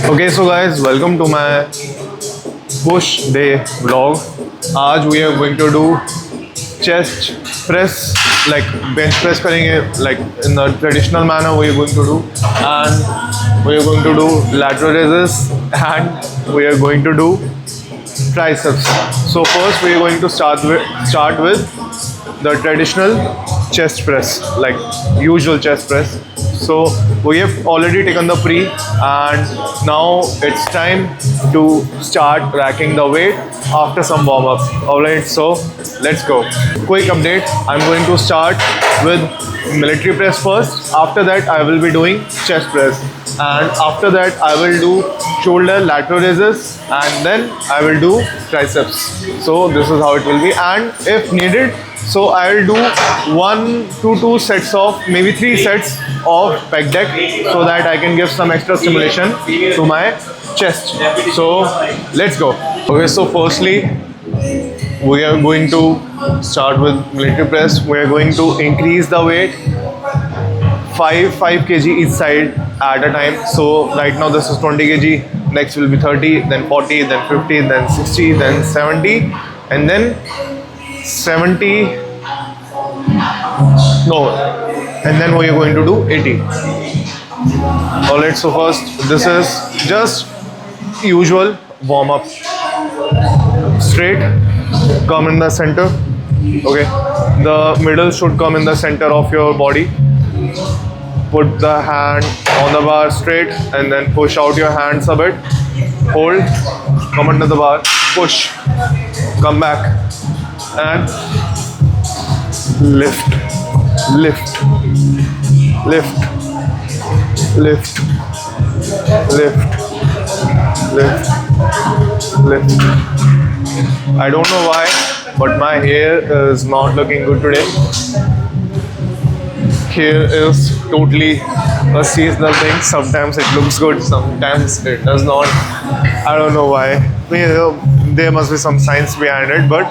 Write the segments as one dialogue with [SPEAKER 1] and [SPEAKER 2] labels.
[SPEAKER 1] Okay, so guys, welcome to my push day vlog. आज we are going to do chest press, like bench press करेंगे, like in the traditional manner we are going to do, and we are going to do lateral raises, and we are going to do triceps. So first we are going to start with the traditional chest press, like usual chest press. So we have already taken the pre, and now it's time to start racking the weight after some warm up. Alright, so let's go. Quick update, I'm going to start with military press first. After that I will be doing chest press, and after that I will do shoulder lateral raises, and then I will do triceps. So this is how it will be, and if needed, so I will do 1 to 2 sets of, maybe 3 sets of pec deck, so that I can give some extra stimulation to my chest. So let's go. Okay, so firstly we are going to start with military press. We are going to increase the weight 5 kg each side at a time. So right now this is 20 kg, next will be 30, then 40, then 50, then 60, then 70, and then 70, no, and then we are going to do 80. Alright, so first this is just usual warm up. Straight, come in the center. Okay, the middle should come in the center of your body. Put the hand on the bar straight, and then push out your hands a bit. Hold, come under the bar, push, come back, and lift, lift, lift, lift, lift, lift, lift. I don't know why, but my hair is not looking good today. Hair is totally a seasonal thing. Sometimes it looks good, sometimes it does not. I don't know why. There must be some science behind it, but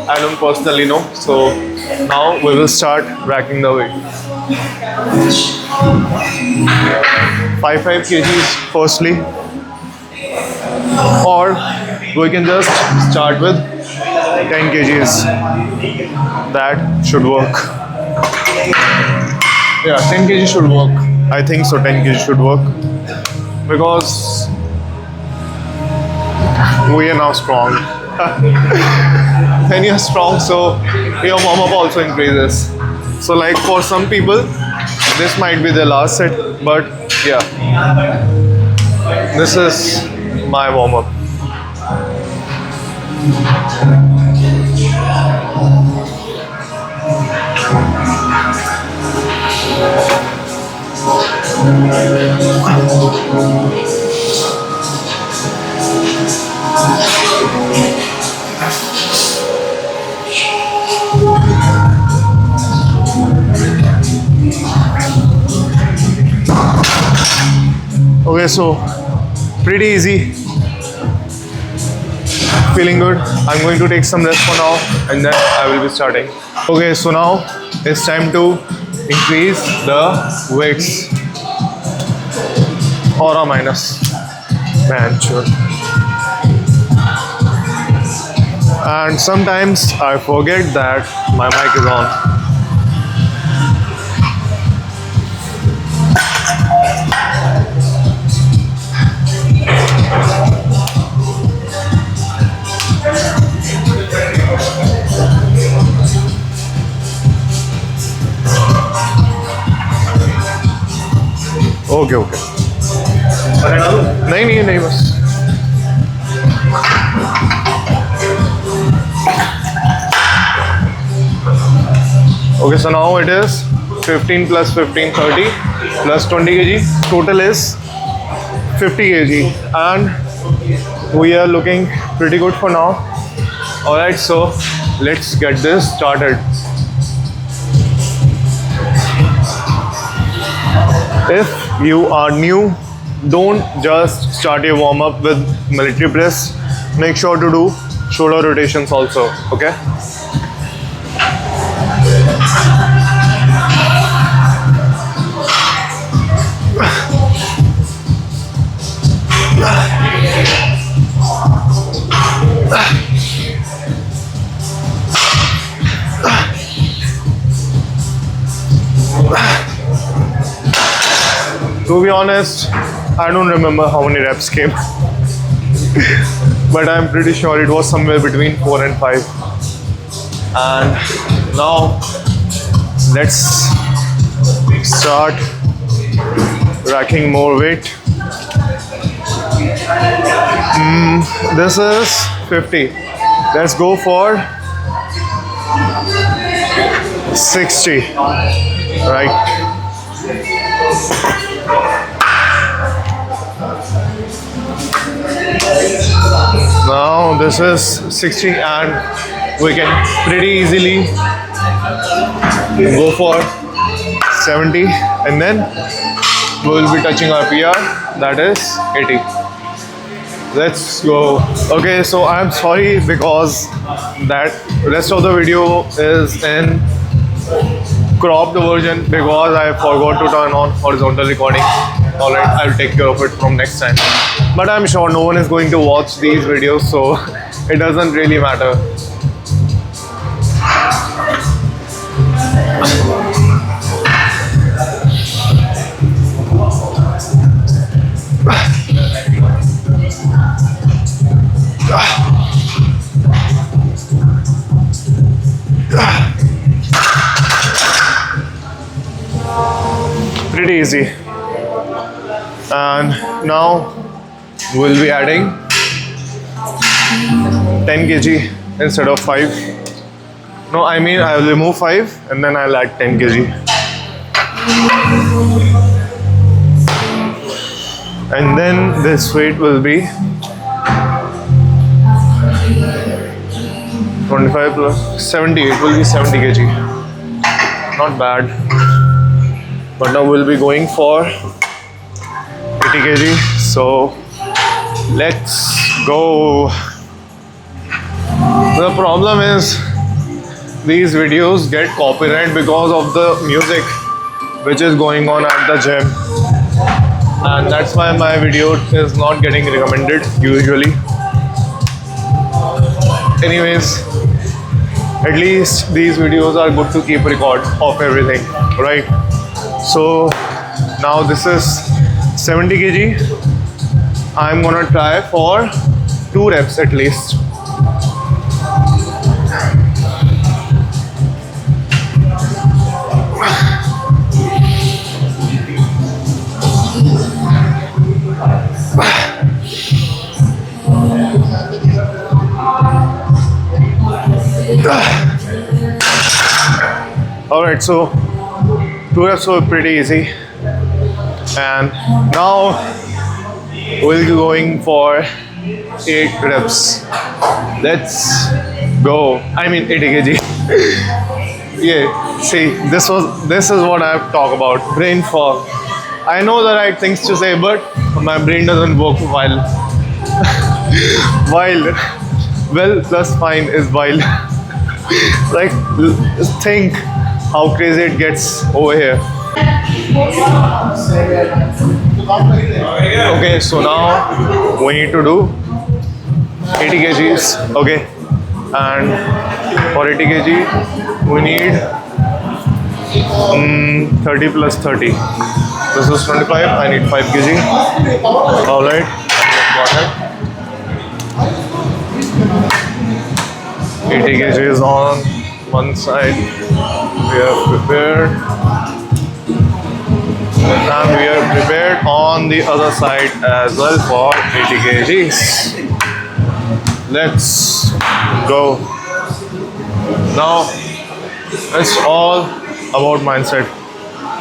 [SPEAKER 1] I don't personally know. So now we will start racking the weight. 5 kgs firstly, or we can just start with 10 kgs. That should work. Yeah, 10 kg should work. I think so, 10 kg should work, because we are now strong. When you're strong, so your warm up also increases. So like for some people, this might be the last set, but yeah, this is my warm up. Okay, so pretty easy. Feeling good. I'm going to take some rest for now, and then I will be starting. Okay, so now it's time to increase the weights. Or minus. Man, sure. And sometimes I forget that my mic is on. Okay okay नहीं नहीं बस okay, so now it is 15 plus 15, 30 plus 20 kg. Total is 50 kg, and we are looking pretty good for now. Alright, so let's get this started. If you are new, don't just start your warm up with military press. Make sure to do shoulder rotations also, okay? To be honest, I don't remember how many reps came, but I'm pretty sure it was somewhere between 4 and 5. And now let's start racking more weight. This is 50. Let's go for 60. Right. Now this is 60 and we can pretty easily go for 70 and then we will be touching our PR, that is 80. Let's go. Okay, so I'm sorry because that rest of the video is in cropped version because I forgot to turn on horizontal recording. Alright, I'll take care of it from next time. But I'm sure no one is going to watch these videos, so it doesn't really matter. Pretty easy. And now we'll be adding 10 kg instead of 5. No, I mean I'll remove 5 and then I'll add 10 kg. And then this weight will be 25 plus 70. It will be 70 kg. Not bad. But now we'll be going for 80 kg. So let's go. The problem is these videos get copyright because of the music which is going on at the gym, and that's why my video is not getting recommended usually. Anyways, at least these videos are good to keep record of everything, right? So now this is 70 kg. I'm gonna try for 2 reps at least. Alright, so 2 reps were pretty easy, and now we'll be going for 8 reps. Let's go. I mean 80 kg. Yeah, see, this is what I have talked about. Brain fog. I know the right things to say, but my brain doesn't work while well plus fine is while. Like, think how crazy it gets over here. Okay, so now we need to do 80 kgs. Okay, and for 80 kg we need 30 plus 30. This is 25. I need 5 kg. All right, got it. 80 kg is on one side. We are prepared, and we are prepared on the other side as well for 80 kgs. Let's go. Now it's all about mindset.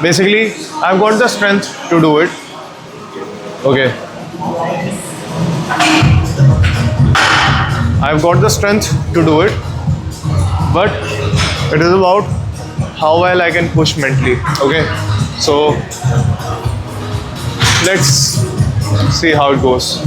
[SPEAKER 1] Basically, I've got the strength to do it. Okay, I've got the strength to do it, but it is about how well I can push mentally. Okay, so let's see how it goes.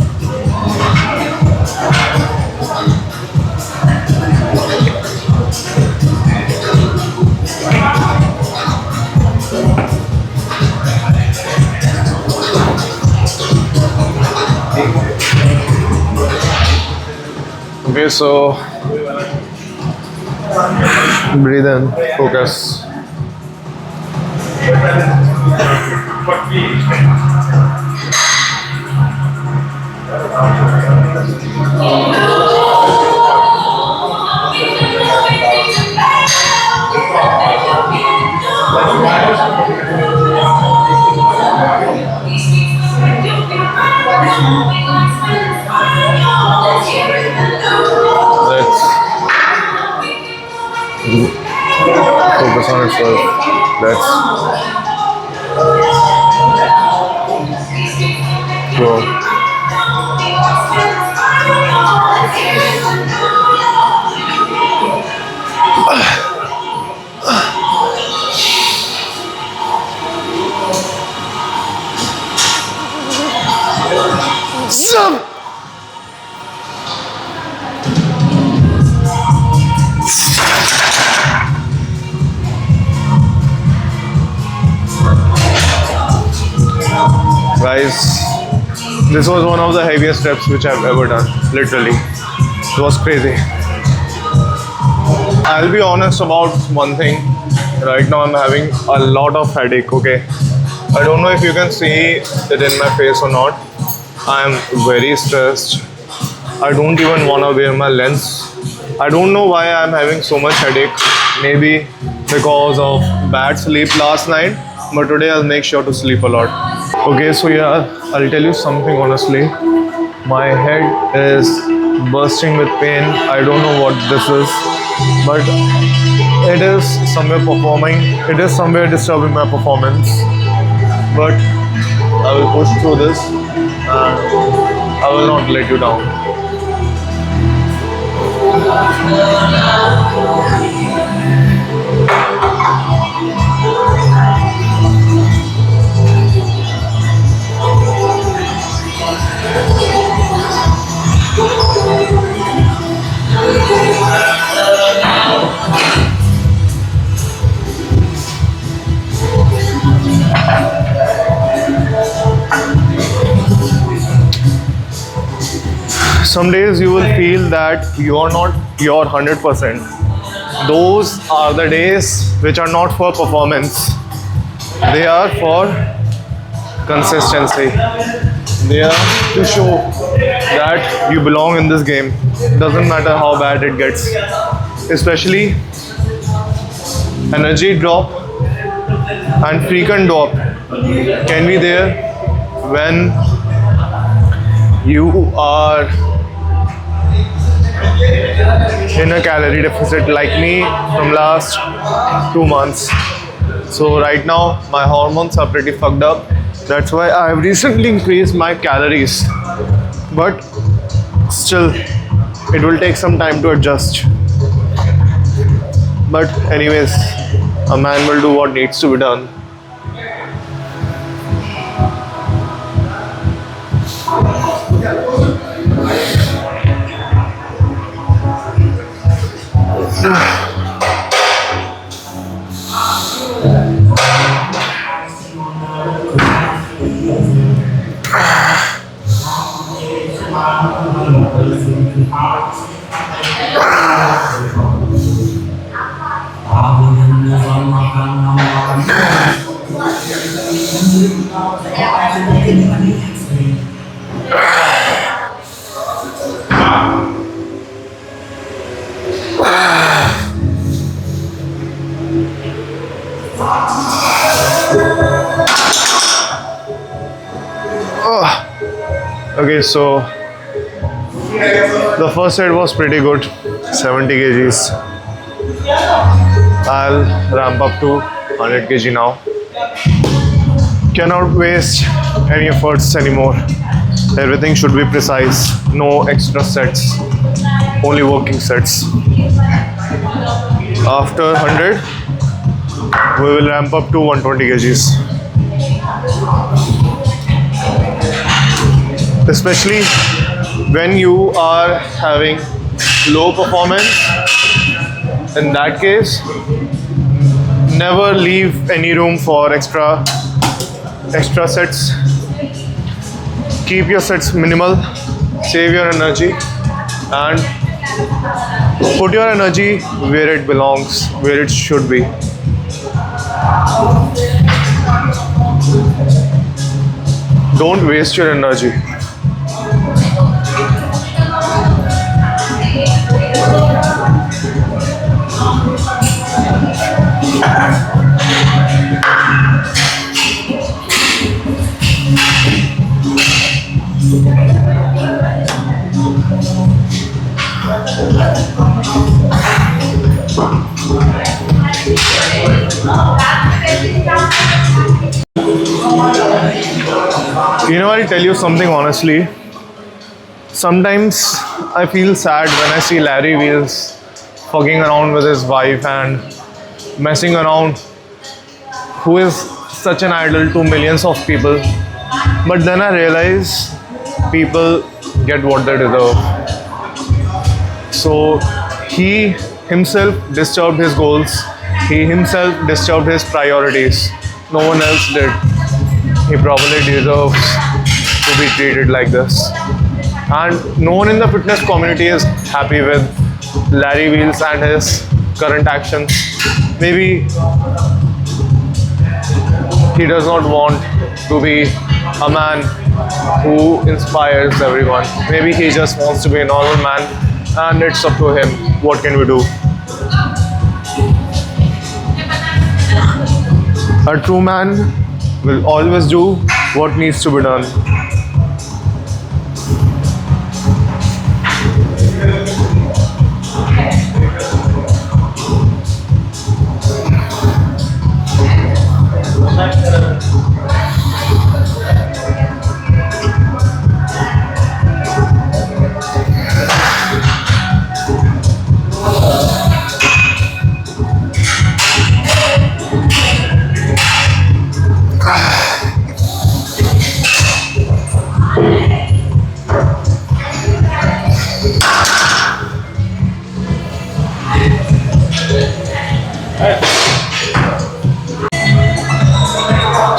[SPEAKER 1] Okay, so breathe in, focus. Let's focus on itself. Let's go. Jump! Guys, this was one of the heaviest steps which I've ever done. Literally, it was crazy. I'll be honest about one thing. Right now, I'm having a lot of headache. Okay, I don't know if you can see it in my face or not. I'm very stressed. I don't even want to wear my lens. I don't know why I'm having so much headache. Maybe because of bad sleep last night. But today I'll make sure to sleep a lot. Okay, so yeah, I'll tell you something honestly. My head is bursting with pain. I don't know what this is, but it is somewhere performing. It is somewhere disturbing my performance. But I will push through this and I will not let you down. Some days you will feel that you are not your 100%. Those are the days which are not for performance. They are for consistency. They are to show that you belong in this game. Doesn't matter how bad it gets. Especially energy drop and frequent drop can be there when you are in a calorie deficit like me from last 2 months. So right now my hormones are pretty fucked up. That's why I have recently increased my calories. But still, it will take some time to adjust. But anyways, a man will do what needs to be done. Okay, so the first set was pretty good, 70 kgs. I'll ramp up to 100 kg now. Cannot waste any efforts anymore. Everything should be precise, no extra sets, only working sets. After 100, we will ramp up to 120 kgs. Especially when you are having low performance, in that case, never leave any room for extra sets. Keep your sets minimal, save your energy, and put your energy where it belongs, where it should be. Don't waste your energy. You know, I'll tell you something honestly. Sometimes I feel sad when I see Larry Wheels fucking around with his wife and messing around, who is such an idol to millions of people. But then I realize people get what they deserve. So he himself disturbed his goals, he himself disturbed his priorities. No one else did. He probably deserves to be treated like this. And no one in the fitness community is happy with Larry Wheels and his current actions. Maybe he does not want to be a man who inspires everyone. Maybe he just wants to be a normal man, and it's up to him. What can we do? A true man will always do what needs to be done.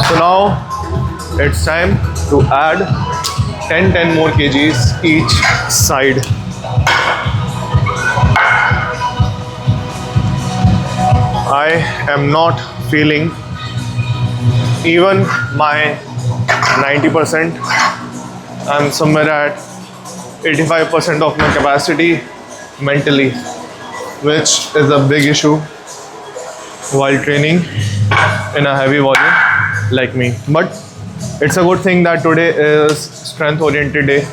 [SPEAKER 1] So now it's time to add 10 more kgs each side. I am not feeling even my 90%. I'm somewhere at 85% of my capacity mentally, which is a big issue while training in a heavy volume like me. But it's a good thing that today is strength oriented day.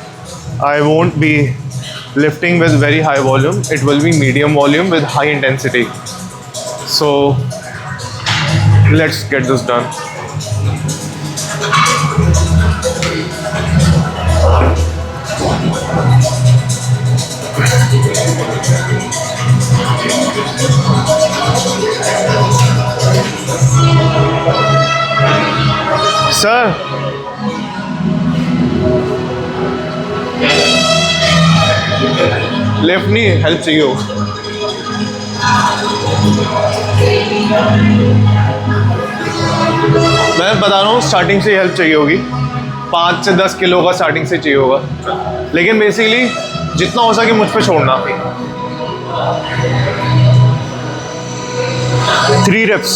[SPEAKER 1] I won't be lifting with very high volume. It will be medium volume with high intensity. So let's get this done. Sir, left नहीं help चाहिए हो मैं बता रहा हूँ starting से help चाहिए होगी 5 से 10 किलो का स्टार्टिंग से चाहिए होगा लेकिन बेसिकली जितना हो सके मुझ पे छोड़ना 3 reps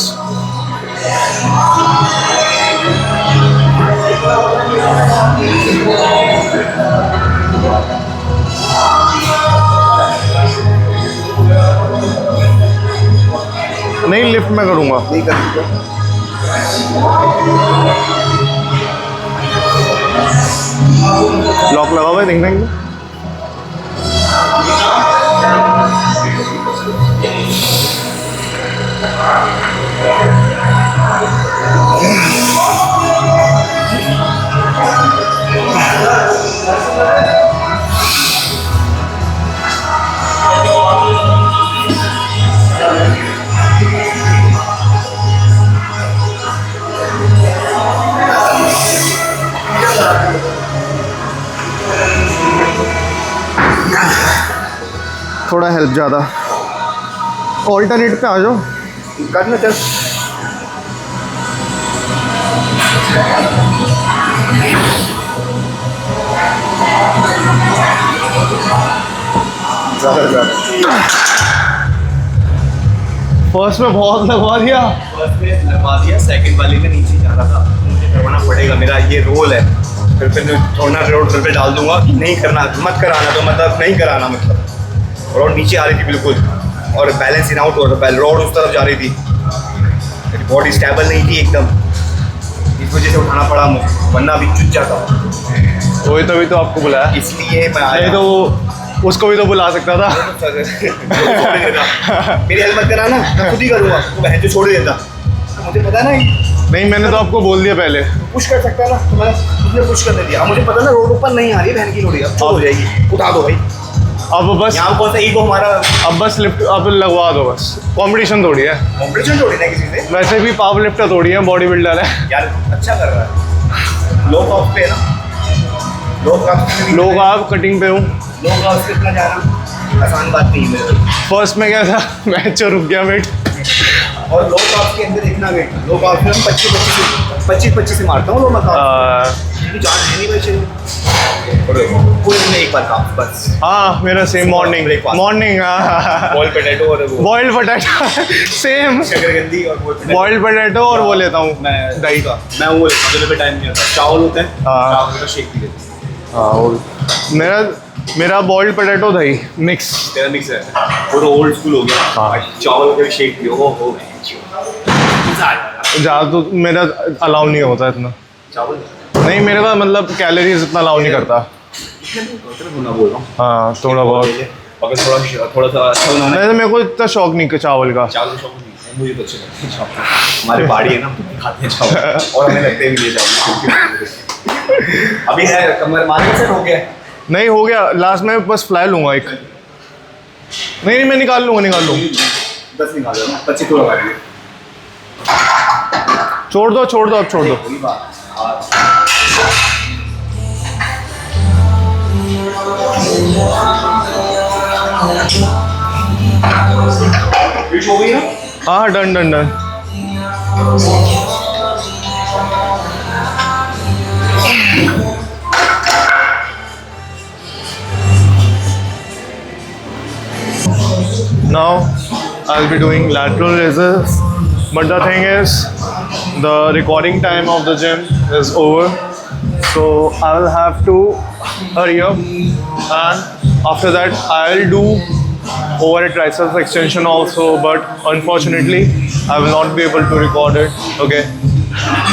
[SPEAKER 1] नहीं लिफ्ट में करूँगा नहीं कर लॉक लगा हुआ है देखने के लिए थोड़ा हेल्प ज़्यादा ऑल्टरनेट पे आ जाओ करना चल फर्स्ट में बहुत लगवा दिया
[SPEAKER 2] सेकंड वाले में नीचे जा रहा था मुझे करवाना पड़ेगा मेरा ये रोल है फिर थोड़ा रोड पे डाल दूंगा कि नहीं करना मत कराना तो मतलब नहीं कराना मतलब रोड नीचे आ रही थी बिल्कुल और बैलेंस इन आउट हो रहा था रोड उस तरफ जा रही थी मेरी बॉडी स्टेबल नहीं थी एकदम इस वजह से उठाना पड़ा मुझे, वरना अभी चुट जाता हूँ।
[SPEAKER 1] वही तभी तो आपको बुलाया,
[SPEAKER 2] इसलिए मैं
[SPEAKER 1] नहीं
[SPEAKER 2] आया।
[SPEAKER 1] तो उसको भी तो बुला सकता था।
[SPEAKER 2] मेरी हेल्प मत कराना, मैं खुद ही करूँगा, तो बहन जो छोड़ ही देता। तो मुझे पता नहीं
[SPEAKER 1] नहीं, मैंने तो आपको बोल दिया पहले।
[SPEAKER 2] पुश कर सकता है ना, तो मैंने उसने पुश करने दिया। अब मुझे पता ना रोड ऊपर नहीं आ रही है बहन की लोड़ी, अब छोड़ हो जाएगी, उठा दो भाई।
[SPEAKER 1] अब बस,
[SPEAKER 2] यहाँ कौन सा ईगो हमारा
[SPEAKER 1] अब बस लिफ्ट अब लगवा दो बस। कंपटीशन थोड़ी है,
[SPEAKER 2] कॉम्पिटिशन छोड़ी ना किसी से।
[SPEAKER 1] वैसे भी पावर लिफ्टर थोड़ी है, बॉडी बिल्डर है।
[SPEAKER 2] यार अच्छा कर रहा है, लो कॉस्ट पे है ना, लो कॉस्ट पे
[SPEAKER 1] लोग आप कटिंग पे हूँ।
[SPEAKER 2] लो कॉस्ट पे इतना जाना आसान बात नहीं है मेरे लिए।
[SPEAKER 1] फर्स्ट में क्या था, मैच रुक गया वेट।
[SPEAKER 2] और लो कॉस्ट के अंदर देखना वेट, लो कॉस्ट में 25 से मारता हूँ लो मकान, जान है नहीं भाई शरीर। पूरे दिन में एक बार काम बस।
[SPEAKER 1] हाँ, मेरा same morning
[SPEAKER 2] Breakfast.
[SPEAKER 1] Morning
[SPEAKER 2] boil potato और वो
[SPEAKER 1] बॉइल्ड पोटैटो सेम,
[SPEAKER 2] शकरकंदी और वो potato।
[SPEAKER 1] बॉइल्ड पोटैटो और वो लेता हूँ
[SPEAKER 2] मैं
[SPEAKER 1] दही का।
[SPEAKER 2] मैं वो मुझे पे टाइम नहीं होता, चावल होता है,
[SPEAKER 1] हाँ।
[SPEAKER 2] चावल का शेक भी लेते
[SPEAKER 1] हाँ, वो मेरा बॉइल्ड पोटैटो दही मिक्स।
[SPEAKER 2] तेरा मिक्स है और ओल्ड स्कूल हो गया।
[SPEAKER 1] हाँ।
[SPEAKER 2] चावल का शेक पियो, हो मजा आ जाएगा।
[SPEAKER 1] ज़्यादा तो मेरा अलाउ नहीं होता इतना,
[SPEAKER 2] चावल
[SPEAKER 1] नहीं मेरे का मतलब कैलोरीज इतना अलाउ नहीं करता।
[SPEAKER 2] मैं बोल रहा हूँ
[SPEAKER 1] हाँ, थोड़ा बहुत।
[SPEAKER 2] अगर थोड़ा सा अच्छा बनाना है,
[SPEAKER 1] वैसे मेरे को इतना शौक नहीं चावल का।
[SPEAKER 2] चावल शौक नहीं है, मुझे तो अच्छे लगते हैं चावल। हमारे पहाड़ी है ना, हम खाते हैं चावल और हमें लगते भी ये चावल। अभी है कमर मार्केट से हो गया है।
[SPEAKER 1] नहीं हो गया, लास्ट में बस फ्लाई लूँगा एक। नहीं, मैं निकाल लूँगा
[SPEAKER 2] 10 निकाल दो ना, 25 तो लगा दिए।
[SPEAKER 1] छोड़ दो अब छोड़ दो।
[SPEAKER 2] वही बात। फिश हो गई ना?
[SPEAKER 1] हाँ, done done done. Now I'll be doing lateral raises, but the thing is the recording time of the gym is over, so I'll have to hurry up, and after that I'll do overhead triceps extension also, but unfortunately I will not be able to record it, okay,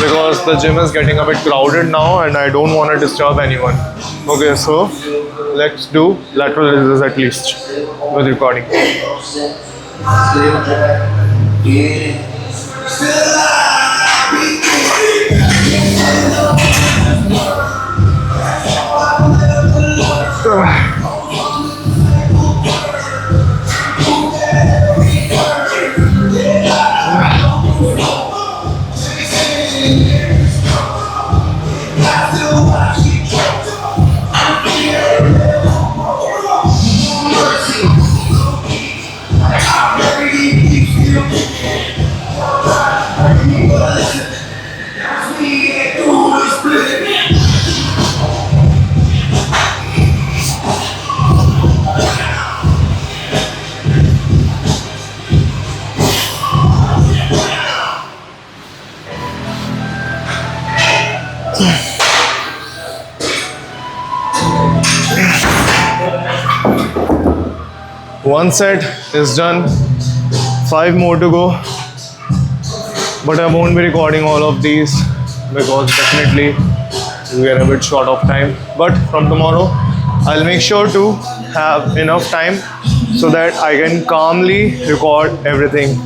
[SPEAKER 1] because the gym is getting a bit crowded now and I don't want to disturb anyone. Okay, so let's do lateral raises at least with recording. One set is done, 5 more to go, but I won't be recording all of these because definitely we are a bit short of time. But from tomorrow I'll make sure to have enough time so that I can calmly record everything.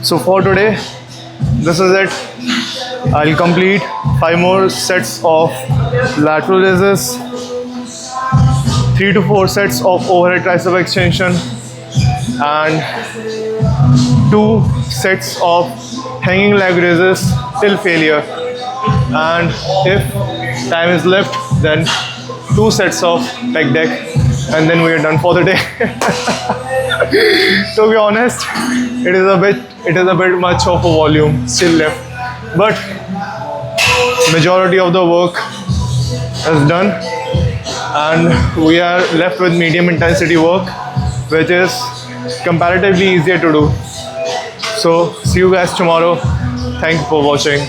[SPEAKER 1] So for today, this is it. I'll complete 5 more sets of lateral raises, 3 to 4 sets of overhead tricep extension, and 2 sets of hanging leg raises till failure. And if time is left, then 2 sets of pec deck, and then we are done for the day. To be honest, it is a bit much of a volume still left, but majority of the work is done, and we are left with medium intensity work, which is comparatively easier to do. So see you guys tomorrow. Thank you for watching.